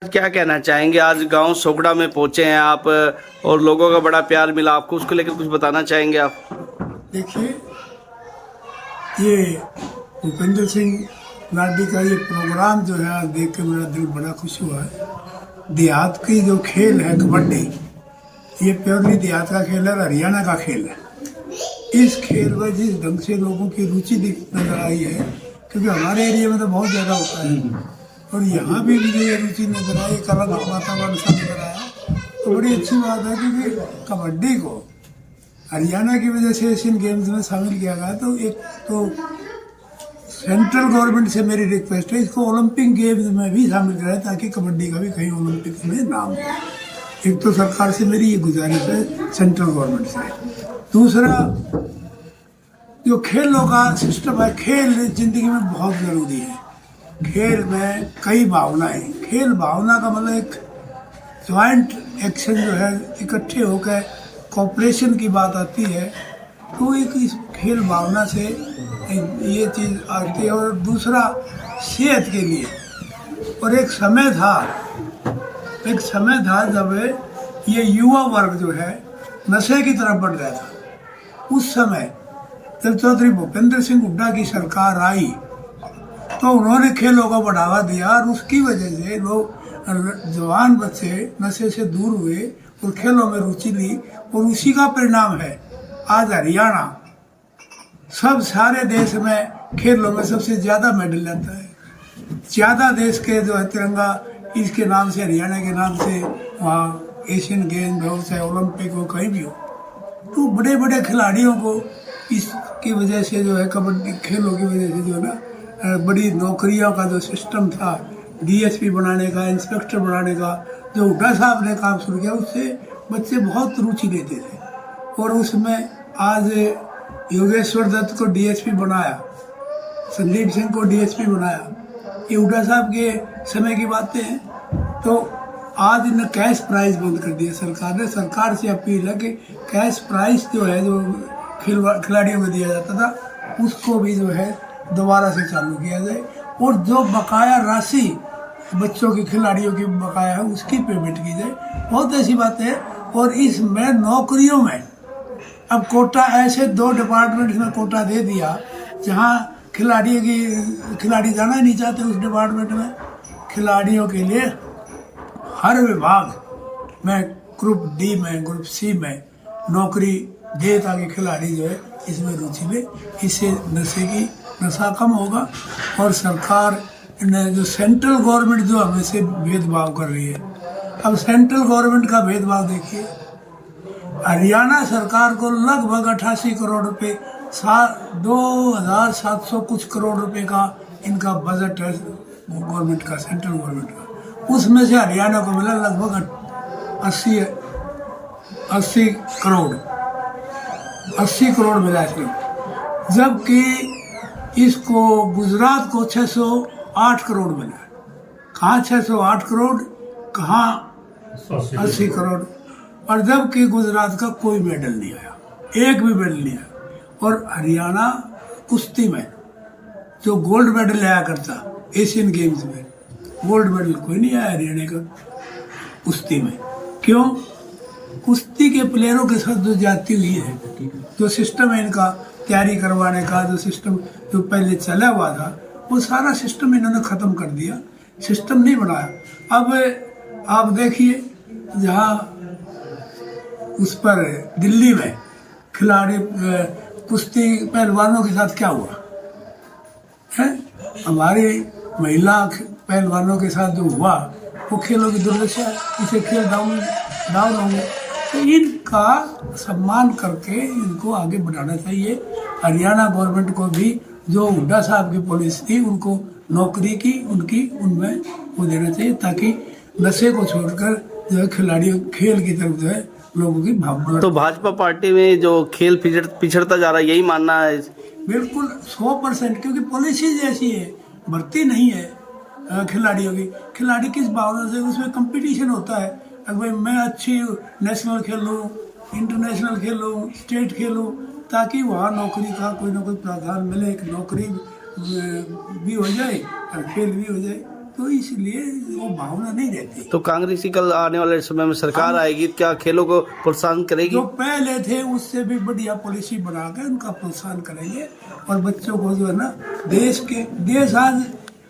क्या कहना चाहेंगे? आज गांव सोगड़ा में पहुंचे हैं आप और लोगों का बड़ा प्यार मिला आपको, उसको लेकर कुछ बताना चाहेंगे आप? देखिए, ये भूपेंद्र सिंह लाडी का ये प्रोग्राम जो है आज देख के मेरा दिल बड़ा खुश हुआ है। देहात की जो खेल है कबड्डी, ये प्योरली देहात का खेल है, हरियाणा का खेल है। इस खेल में जिस ढंग से लोगों की रुचि नजर आई है, क्योंकि हमारे एरिया में तो बहुत ज़्यादा होता है और यहाँ भी मुझे ये रुचि नजर आई, एक अलग वातावरण सा नजर आया, तो बड़ी अच्छी बात है। क्योंकि कबड्डी को हरियाणा की वजह से एशियन गेम्स में शामिल किया गया, तो एक तो सेंट्रल गवर्नमेंट से मेरी रिक्वेस्ट है इसको ओलंपिक गेम्स में भी शामिल कराए, ताकि कबड्डी का भी कहीं ओलंपिक में नाम हो। एक तो सरकार से मेरी ये गुजारिश है, सेंट्रल गवर्नमेंट से। दूसरा, जो खेलों का सिस्टम है, खेल जिंदगी में बहुत ज़रूरी है। खेल में कई भावनाएं, खेल भावना का मतलब एक ज्वाइंट एक्शन जो है, इकट्ठे होकर कोऑपरेशन की बात आती है, तो एक इस खेल भावना से ये चीज़ आती है। और दूसरा, सेहत के लिए। और एक समय था जब ये युवा वर्ग जो है नशे की तरफ बढ़ रहा था। उस समय जब चौधरी भूपेंद्र सिंह हुड्डा की सरकार आई, तो उन्होंने खेलों को बढ़ावा दिया और उसकी वजह से लोग, जवान बच्चे नशे से दूर हुए और खेलों में रुचि ली। और उसी का परिणाम है आज हरियाणा सारे देश में खेलों में सबसे ज़्यादा मेडल लेता है। ज़्यादा देश के जो है तिरंगा इसके नाम से, हरियाणा के नाम से वहाँ एशियन गेम्स हो, चाहे ओलंपिक हो, कहीं भी हो। तो बड़े बड़े खिलाड़ियों को इसकी वजह से जो है, कबड्डी खेलों की वजह से जो है ना, बड़ी नौकरियों का जो सिस्टम था, डीएसपी बनाने का, इंस्पेक्टर बनाने का, जो हुड्डा साहब ने काम शुरू किया, उससे बच्चे बहुत रुचि लेते थे। और उसमें आज योगेश्वर दत्त को डीएसपी बनाया, संदीप सिंह को डीएसपी बनाया, ये हुड्डा साहब के समय की बातें हैं। तो आज इन्हें कैश प्राइज बंद कर दिया सरकार ने। सरकार से अपील है कि कैश प्राइज जो है, जो खिलाड़ियों को दिया जाता था, उसको भी जो है दोबारा से चालू किया जाए। और जो बकाया राशि बच्चों की, खिलाड़ियों की बकाया है, उसकी पेमेंट की जाए। बहुत ऐसी बातें हैं। और इसमें नौकरियों में अब कोटा, ऐसे 2 डिपार्टमेंट में कोटा दे दिया जहाँ खिलाड़ी जाना ही नहीं चाहते उस डिपार्टमेंट में। खिलाड़ियों के लिए हर विभाग में, ग्रुप डी में, ग्रुप सी में नौकरी दे, ताकि खिलाड़ी जो है इसमें रुचि ले। इससे नशा कम होगा। और सरकार ने जो सेंट्रल गवर्नमेंट जो हमें भेदभाव कर रही है, अब सेंट्रल गवर्नमेंट का भेदभाव देखिए। हरियाणा सरकार को लगभग 88 करोड़ रुपए, 2700 कुछ करोड़ रुपए का इनका बजट है गवर्नमेंट का, सेंट्रल गवर्नमेंट का। उसमें से हरियाणा को मिला लगभग 80 करोड़ मिला सिर्फ, जबकि इसको गुजरात को 608 करोड़ मिला। कहाँ 608 करोड़, कहाँ 80 करोड़। और जबकि गुजरात का कोई मेडल नहीं आया, एक भी मेडल नहीं आया। और हरियाणा कुश्ती में जो गोल्ड मेडल आया करता एशियन गेम्स में, गोल्ड मेडल कोई नहीं आया हरियाणा का कुश्ती में। क्यों? कुश्ती के प्लेयरों के साथ जो जाती हुई है, जो सिस्टम है इनका तैयारी करवाने का, जो सिस्टम जो पहले चला हुआ था, वो सारा सिस्टम इन्होंने ख़त्म कर दिया, सिस्टम नहीं बनाया। अब आप देखिए, जहाँ उस पर दिल्ली में खिलाड़ी कुश्ती पहलवानों के साथ क्या हुआ है, हमारी महिला पहलवानों के साथ जो हुआ, वो खेलों की दुर्दशा है। इसे खेल डाउन होंगे। तो इनका सम्मान करके इनको आगे बढ़ाना चाहिए। हरियाणा गवर्नमेंट को भी जो हुड्डा साहब की पॉलिसी थी, उनको नौकरी की उनमें वो देना चाहिए, ताकि नशे को छोड़कर जो है खिलाड़ियों खेल की तरफ जो है लोगों की भावना। तो भाजपा पार्टी में जो खेल पिछड़ता जा रहा है, यही मानना है? बिल्कुल 100%, क्योंकि पॉलिसी ऐसी है, भर्ती नहीं है खिलाड़ियों की। खिलाड़ी किस भावना से, उसमें कंपटीशन होता है। अगर मैं अच्छी नेशनल खेलूँ, इंटरनेशनल खेलूँ, स्टेट खेलूँ, ताकि वहाँ नौकरी का कोई ना कोई प्रावधान मिले, एक नौकरी भी हो जाए और खेल भी हो जाए। तो इसलिए वो भावना नहीं रहती। तो कांग्रेसी कल आने वाले समय में सरकार आएगी, क्या खेलों को प्रोत्साहन करेगी? जो पहले थे उससे भी बढ़िया पॉलिसी बना के उनका प्रोत्साहन करेंगे और बच्चों को जो है ना देश आज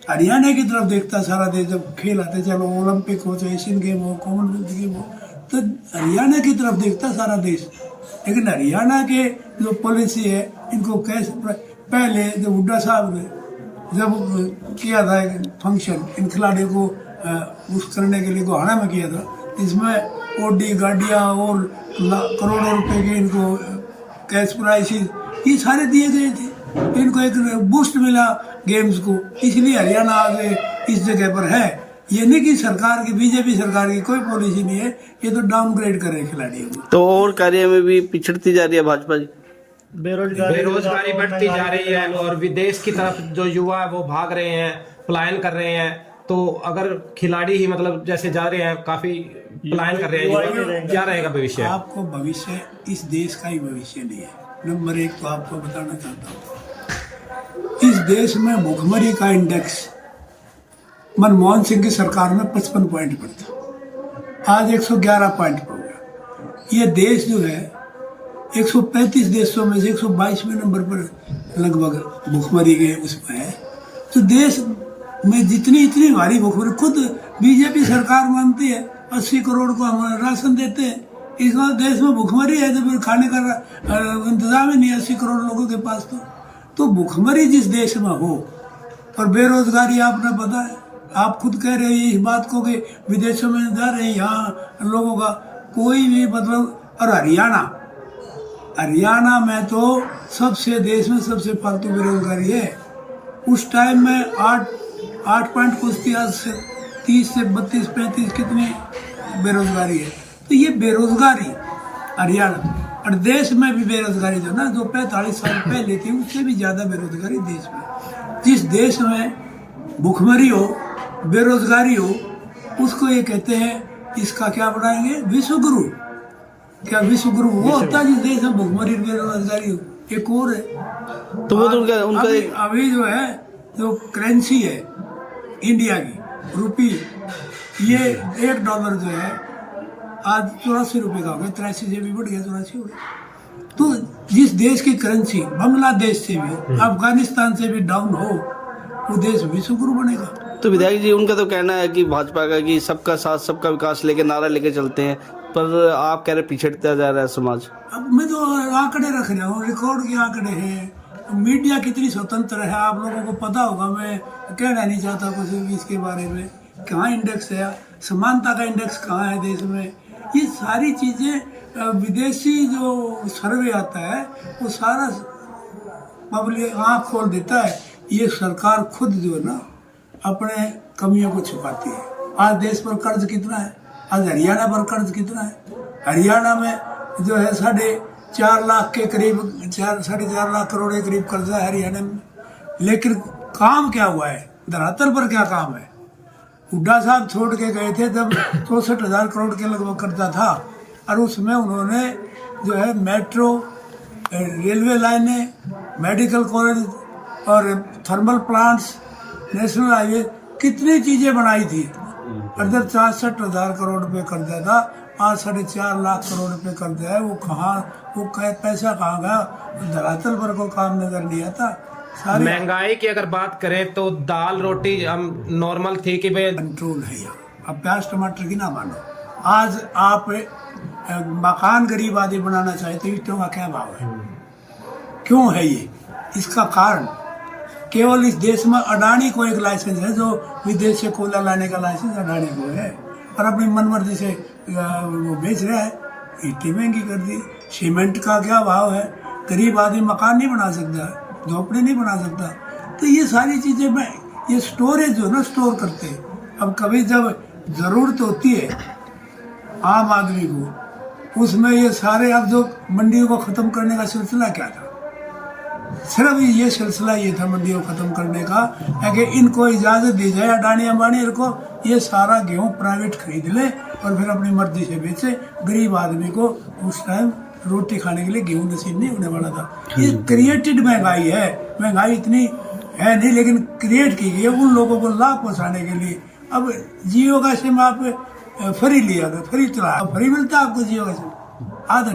हरियाणा की तरफ देखता सारा देश। जब खेल आते, चलो ओलंपिक हो चाहे एशियन गेम हो कॉमनवेल्थ गेम हो, तो हरियाणा की तरफ देखता सारा देश। लेकिन हरियाणा के जो पॉलिसी है इनको कैसे, पहले जो हुड्डा साहब ने जब किया था एक फंक्शन इन खिलाड़ियों को उस करने के लिए गोहाना में किया था, इसमें ओडी गाड़ियाँ और करोड़ों रुपए के इनको कैश प्राइजेस ये सारे दिए गए थे। इनको एक बूस्ट मिला गेम्स को, इसलिए हरियाणा आगे इस जगह पर है। ये नहीं कि सरकार की, बीजेपी सरकार की कोई पॉलिसी नहीं है, ये तो डाउनग्रेड कर रहे हैं खिलाड़ियों को। तो और कार्य में भी पिछड़ती जा रही है भाजपा जी। बेरोजगारी बढ़ती जा रही है और विदेश की तरफ जो युवा है वो भाग रहे हैं, पलायन कर रहे हैं। तो अगर खिलाड़ी ही मतलब जैसे जा रहे हैं, काफी पलायन कर रहे हैं, क्या रहेगा भविष्य? आपको भविष्य इस देश का ही भविष्य नहीं है। नंबर एक तो आपको बताना चाहता हूँ, इस देश में भुखमरी का इंडेक्स मनमोहन सिंह की सरकार में 55 पॉइंट पर था, आज 111 पॉइंट पर हो गया। ये देश जो है 135 देशों में से 122वें नंबर पर लगभग भुखमरी के उसमें है। तो देश में जितनी इतनी भारी भुखमरी, खुद बीजेपी सरकार मानती है 80 करोड़ को हम राशन देते हैं, इस बार देश में भुखमरी है तो फिर खाने का इंतजाम ही नहीं है 80 करोड़ लोगों के पास। तो भुखमरी जिस देश में हो और बेरोजगारी, आपने पता है, आप खुद कह रहे हैं इस बात को कि विदेशों में जा रहे हैं, यहाँ लोगों का कोई भी मतलब। और हरियाणा में तो सबसे देश में सबसे फालतू बेरोजगारी है। उस टाइम में 8 पॉइंट कुछ थी, आज से 30 से 32-35 कितनी बेरोजगारी है। तो ये बेरोजगारी हरियाणा और देश में भी बेरोजगारी जो ना, जो 45 साल पहले थी उससे भी ज्यादा बेरोजगारी देश में। जिस देश में भुखमरी हो, बेरोजगारी हो, उसको ये कहते हैं, इसका क्या बनाएंगे, विश्व गुरु। क्या विश्व गुरु वो होता है जिस देश में भुखमरी बेरोजगारी हो? एक और है, तो वो तो उनका अभी जो है जो करेंसी है इंडिया की रुपी, ये $1 जो है आज 84 रुपये का हो गया, 83 से भी बढ़ गया, 84 हो गया। तो जिस देश की करेंसी बांग्लादेश से भी, अफगानिस्तान से भी डाउन हो, वो देश विश्व गुरु बनेगा। तो विधायक जी, उनका तो कहना है कि भाजपा का कि सबका साथ सबका विकास लेके नारा लेके चलते हैं, पर आप कह रहे पिछड़ता जा रहा है समाज। अब मैं तो आंकड़े रख रहा हूँ, रिकॉर्ड के आंकड़े हैं। मीडिया कितनी स्वतंत्र है आप लोगों को पता होगा, मैं कहना नहीं चाहता कुछ इसके बारे में। कहाँ इंडेक्स है, समानता का इंडेक्स कहाँ है देश में, ये सारी चीज़ें विदेशी जो सर्वे आता है वो सारा पब्लिक आँख खोल देता है। ये सरकार खुद जो है ना अपने कमियों को छुपाती है। आज देश पर कर्ज कितना है, आज हरियाणा पर कर्ज कितना है। हरियाणा में जो है 4.5 लाख के करीब, 4.5 लाख करोड़ के करीब कर्जा है हरियाणा में। लेकिन काम क्या हुआ है, धरातल पर क्या काम है? हुड्डा साहब छोड़ के गए थे जब 64,000 करोड़ के लगभग कर्जा था, और उसमें उन्होंने जो है मेट्रो, रेलवे लाइनें, मेडिकल कॉलेज और थर्मल प्लांट्स, नेशनल हाईवे, कितनी चीजें बनाई थी। और जब 64,000 करोड़ रुपए कर्जा था, आज 4.5 लाख करोड़ रुपए कर्जा है। वो पैसा कहाँ गया? धरातल पर कोई काम नजर नहीं आता। महंगाई की अगर बात करें तो दाल रोटी हम नॉर्मल थी कि भाई कंट्रोल है यहाँ। अब प्याज टमाटर की ना मानो, आज आप मकान गरीब आदमी बनाना चाहे तो ईंटों का क्या भाव है? क्यों है ये? इसका कारण केवल इस देश में अडानी को एक लाइसेंस है, जो विदेश से कोयला लाने का लाइसेंस अडानी को है, और अपनी मनमर्जी से वो बेच रहा है। ईंटें महंगी कर दी। सीमेंट का क्या भाव है? गरीब आदमी मकान नहीं बना सकता, झोपड़ी नहीं बना सकता। तो ये सारी चीज़ें में ये स्टोरेज जो ना स्टोर करते हैं। अब कभी जब ज़रूरत होती है आम आदमी को, उसमें ये सारे, अब जो मंडियों को ख़त्म करने का सिलसिला क्या था? सिर्फ ये सिलसिला ये था मंडियों को ख़त्म करने का, कि इनको इजाज़त दी जाए, अडानी अंबानी को ये सारा गेहूँ प्राइवेट खरीद ले और फिर अपनी मर्जी से बेचे। गरीब आदमी को उस टाइम रोटी खाने के लिए गेहूं नसीब नहीं होने वाला था। ये क्रिएटेड महंगाई है। महंगाई इतनी है नहीं, लेकिन क्रिएट की गई है उन लोगों को लाभ पहुंचाने के लिए। अब जियो का सिम आप फ्री लिया, फ्री चला, फ्री मिलता है आपको जियो का सिम, आदत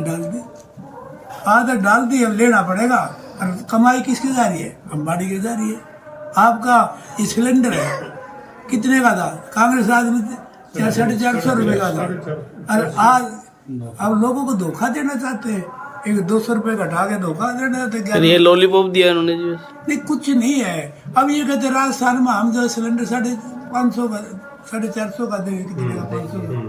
डाल दी, अब लेना पड़ेगा। और कमाई किसकी जा रही है? अंबानी की जा रही है। आपका सिलेंडर है कितने का था? कांग्रेस राज में 450 रुपये का था, और आज अब लोगों को धोखा देना चाहते हैं, एक 200 रुपये घटा के धोखा देना चाहते हैं। ये लॉलीपॉप दिया इन्होंने जी। नहीं, कुछ नहीं है। अब ये कहते राजस्थान में हम जो सिलेंडर 550 का 450 का देंगे, कितने का 500 का,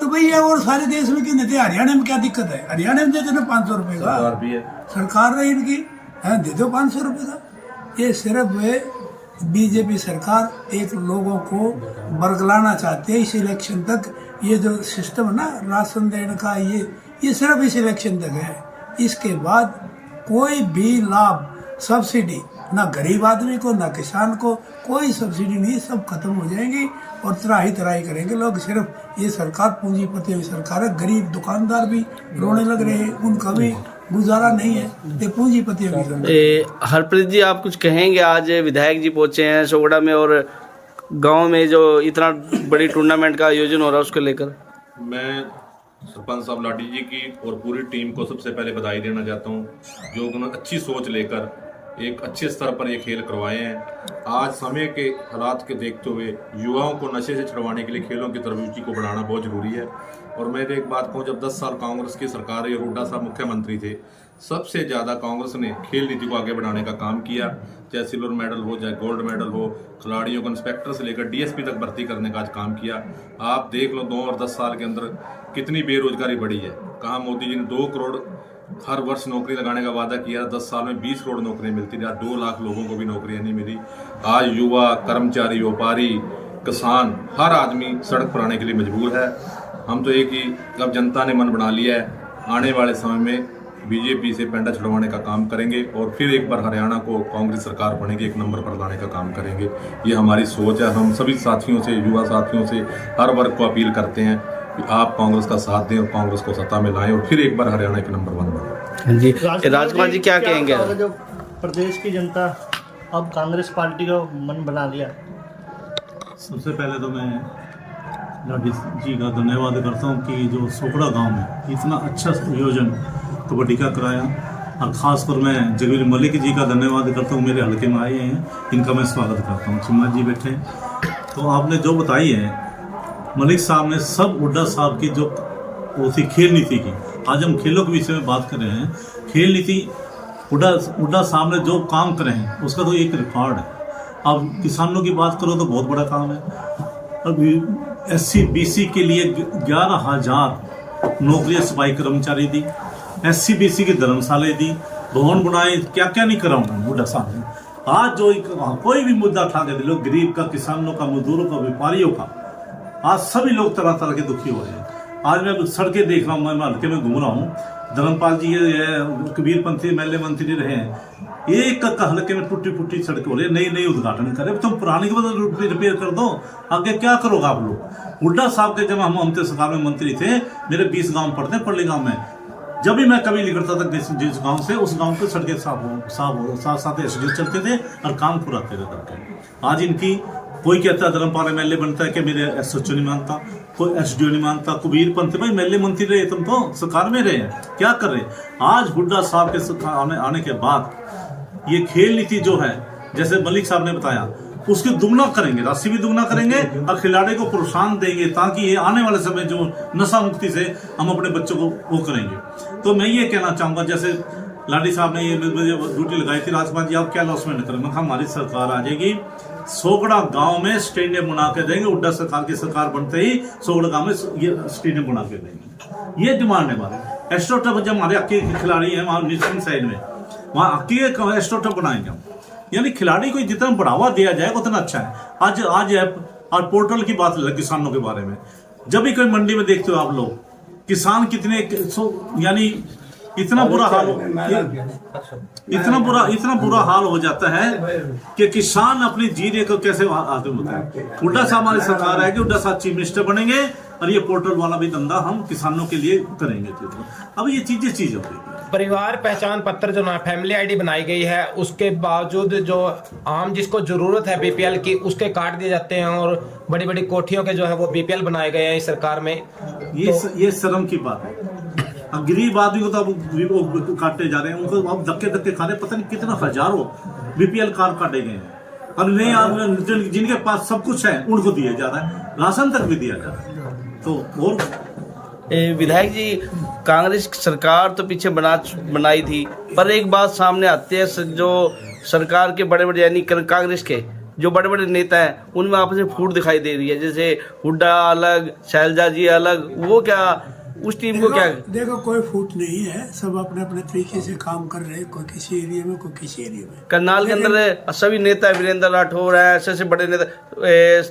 तो भैया और सारे देश में क्यों देते? हरियाणा में क्या दिक्कत है? हरियाणा में देते ना 500 रुपये का, सरकार रही इनकी, दे दो 500 रुपये का। ये सिर्फ बीजेपी सरकार एक लोगों को बरगलाना चाहती है इस इलेक्शन तक। ये जो सिस्टम है ना राशन देने का, ये सिर्फ इस इलेक्शन तक है। इसके बाद कोई भी लाभ, सब्सिडी, ना गरीब आदमी को ना किसान को कोई सब्सिडी नहीं, सब खत्म हो जाएंगी और त्राही करेंगे लोग। सिर्फ ये सरकार पूंजीपतियों की सरकार है, गरीब दुकानदार भी रोने लग रहे हैं, उनका भी गुजारा नहीं है, ये पूंजीपतियों की सरकार। हरप्रीत जी, आप कुछ कहेंगे? आज विधायक जी पहुंचे हैं सोगड़ा में और गांव में जो इतना बड़ी टूर्नामेंट का आयोजन हो रहा है उसको लेकर। मैं सरपंच साहब लाडी जी की और पूरी टीम को सबसे पहले बधाई देना चाहता हूँ, जो उन्होंने अच्छी सोच लेकर एक अच्छे स्तर पर ये खेल करवाए हैं। आज समय के हालात के देखते हुए युवाओं को नशे से छुड़वाने के लिए खेलों की तरफ रुचि को बढ़ाना बहुत जरूरी है। और मैं एक बात कहूँ, जब 10 साल कांग्रेस की सरकार रही और हुड्डा साहब मुख्यमंत्री थे, सबसे ज़्यादा कांग्रेस ने खेल नीति को आगे बढ़ाने का काम किया। चाहे सिल्वर मेडल हो, चाहे गोल्ड मेडल हो, खिलाड़ियों को इंस्पेक्टर से लेकर डीएसपी तक भर्ती करने का आज काम किया। आप देख लो 2 और 10 साल के अंदर कितनी बेरोजगारी बढ़ी है। कहाँ मोदी जी ने 2 करोड़ हर वर्ष नौकरी लगाने का वादा किया, 10 साल में 20 करोड़ नौकरियां मिलती थी, आज 2 लाख लोगों को भी नौकरियां नहीं मिली। आज युवा, कर्मचारी, व्यापारी, किसान, हर आदमी सड़क पर आने के लिए मजबूर है। हम तो एक ही, अब जनता ने मन बना लिया है, आने वाले समय में बीजेपी से पेंडा छुड़वाने का काम करेंगे और फिर एक बार हरियाणा को कांग्रेस सरकार बनेगी, 1 नंबर पर लाने का काम करेंगे। ये हमारी सोच है। हम सभी साथियों से, युवा साथियों से, हर वर्ग को अपील करते हैं कि आप कांग्रेस का साथ दें और कांग्रेस को सत्ता में लाएं और फिर एक बार हरियाणा के नंबर 1 बने। जी, राजकुमार जी क्या कहेंगे? जो प्रदेश की जनता अब कांग्रेस पार्टी का मन बना लिया। सबसे पहले तो मैं लाडी जी का धन्यवाद करता हूँ कि जो सोगड़ा गांव में इतना अच्छा आयोजन कबड्डी का कराया, और ख़ासकर मैं जगवीर मलिक जी का धन्यवाद करता हूँ, मेरे हल्के में आए हैं, इनका मैं स्वागत करता हूँ। चिम्मा जी बैठे। तो आपने जो बताई है मलिक साहब ने, सब हुड्डा साहब की जो वो थी खेल नीति की, आज हम खेलों के विषय में बात कर रहे हैं। खेल नीति हुड्डा साहब ने जो काम करे हैं उसका तो एक रिकॉर्ड है। अब किसानों की बात करो तो बहुत बड़ा काम है। अब SC BC के लिए 11,000 नौकरियां सफाई कर्मचारी दी, SC BC की धर्मशाला दी, भवन बनाए, क्या क्या नहीं करा हुड्डा साहब ने। आज जो कोई भी मुद्दा उठा के दिलो, गरीब का, किसानों का, मजदूरों का, व्यापारियों का, आज सभी लोग तरह तरह के दुखी हो रहे हैं। आज मैं सड़कें देख रहा हूँ, मैं हल्के में घूम रहा हूँ, धर्मपाल जी कबीर पंथी MLA मंत्री रहे हैं, एक हल्के में टूटी सड़क हो रही है, नई उद्घाटन करे। तुम पुरानी के बदले रिपेयर कर दो, आगे क्या करोगे आप लोग? हुड्डा साहब के जब हम सरकार में मंत्री थे, मेरे 20 गाँव पड़ते हैं पड़ली गाँव में, जब भी मैं कभी निकलता था जिस गांव से, उस गांव की सड़कें साथ SDO चलते थे और काम कराते थे करके। आज इनकी कोई कहता है धर्मपाल MLA बनता है कि मेरे SHO नहीं मानता, कोई SDO नहीं मानता। कबीर पंथ भाई MLA मंत्री रहे, तुम तो सरकार में रहे हैं, क्या कर रहे? आज हुड्डा साहब के आने के बाद ये खेल नीति जो है, जैसे मलिक साहब ने बताया, उसकी दुगना करेंगे, राशि भी दुगना करेंगे और खिलाड़ी को प्रोत्साहन देंगे, ताकि ये आने वाले समय जो नशा मुक्ति से हम अपने बच्चों को वो करेंगे। तो मैं ये कहना चाहूँगा, जैसे लाडी साहब ने ये ड्यूटी लगाई थी, राजकुमार जी आप क्या लॉसमेंट करें? मैं हमारी सरकार आ जाएगी, सोगड़ा गांव में स्टेडियम बना के देंगे। हुड्डा सरकार की सरकार बनते ही सोगड़ा गांव में ये स्टेडियम बना के देंगे, ये डिमांड है हमारी। एस्ट्रोटर्फ जब हमारे अक्की खिलाड़ी हैं वहाँ नीचे साइड में, वहाँ अक्की एस्ट्रोटर्फ बनाएंगे हम, यानी खिलाड़ी को जितना बढ़ावा दिया जाएगा उतना अच्छा है। आज ऐप और पोर्टल की बात है किसानों के बारे में, जब भी कोई मंडी में देखते हो आप लोग, किसान कितने यानी इतना बुरा हाल हो जाता है कि किसान अपनी जीने को कैसे आदमी होता है। हुड्डा साहब हमारी सरकार है कि हुड्डा साहब चीफ मिनिस्टर बनेंगे और ये पोर्टल वाला भी धंधा हम किसानों के लिए करेंगे। अब ये चीजें हो गई। परिवार पहचान पत्र जो ना फैमिली आईडी बनाई गई है, उसके बावजूद जो आम जिसको जरूरत है बीपीएल की, उसके काट दिए जाते हैं और बड़ी बड़ी कोठियों के जो है वो बीपीएल बनाए गए हैं इस सरकार में। ये शर्म की बात है। अब गरीब आदमी को तो अब काटे जा रहे हैं, उनको अब धक्के धक्के खाने, पता नहीं कितना हजारों बीपीएल कार्ड काटे गए हैं और नहीं जिनके पास सब कुछ है उनको दिया जा रहा है, राशन तक भी दिया जा रहा है। तो और विधायक जी, कांग्रेस सरकार तो पीछे बनाई थी, पर एक बात सामने आती है, जो सरकार के बड़े बड़े यानी कांग्रेस के जो बड़े बड़े नेता हैं उनमें आपस में फूट दिखाई दे रही है, जैसे हुड्डा अलग, शैलजा जी अलग, वो क्या उस टीम को क्या? देखो कोई फूट नहीं है, सब अपने अपने तरीके से काम कर रहे हैं, कोई किसी एरिया में कोई किसी एरिया में। करनाल के अंदर सभी नेता, वीरेंद्र राठौर है, ऐसे बड़े नेता,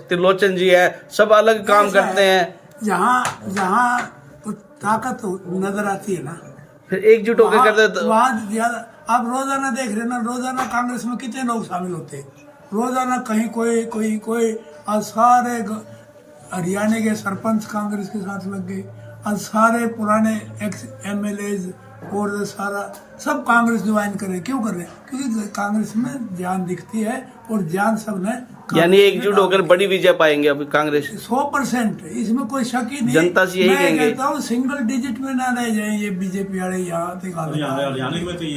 त्रिलोचन जी है, सब अलग काम करते हैं। जहाँ तो ताकत नजर आती है ना, फिर एकजुट होकर करते। वहाँ ज्यादा आप रोजाना देख रहे ना, रोजाना कांग्रेस में कितने लोग शामिल होते हैं, रोजाना कहीं कोई आज सारे हरियाणा के सरपंच कांग्रेस के साथ लग गए, आज सारे पुराने एक्स MLAs और सारा सब कांग्रेस ज्वाइन कर रहे। क्यों कर रहे? क्योंकि कांग्रेस में जान दिखती है और जान सब ने, यानी एकजुट होकर बड़ी विजय पाएंगे अभी कांग्रेस 100%, इसमें कोई शक ही नहीं। जनता से यही कहेंगे। मैं कहता हूँ सिंगल डिजिट में ना रह जाए ये बीजेपी वाले, यहाँ तक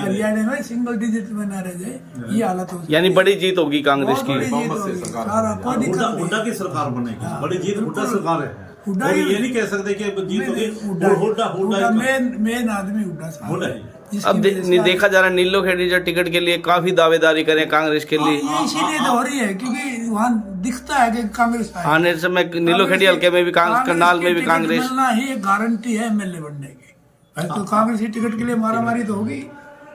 हरियाणा में सिंगल डिजिट में ना रह जाए, ये हालत हो, यानी बड़ी जीत होगी कांग्रेस की। सारा कोई दिक्कत नहीं। हुड्डा की सरकार बनेगी, बड़ी जीत हुड्डा सरकार है। हुड्डा और ये नहीं कह सकते कि जीत होगी, हुड्डा मेन आदमी हुड्डा साहब है। अब देखा जा रहा है नीलो खेड़ी जो टिकट के लिए काफी दावेदारी करें कांग्रेस के लिए, ये इसीलिए तो हो रही है क्योंकि वहाँ दिखता है कि कांग्रेस आने समय नीलो खेड़ी हल्के में भी कांग्रेस, करनाल में भी कांग्रेस मिलना ही एक गारंटी है MLA बनने की। तो कांग्रेस की टिकट के लिए मारामारी तो होगी,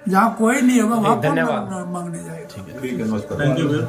जहाँ कोई नहीं होगा वहाँ कौन मांगने जाएगा। ठीक है, नमस्कार। Thank you.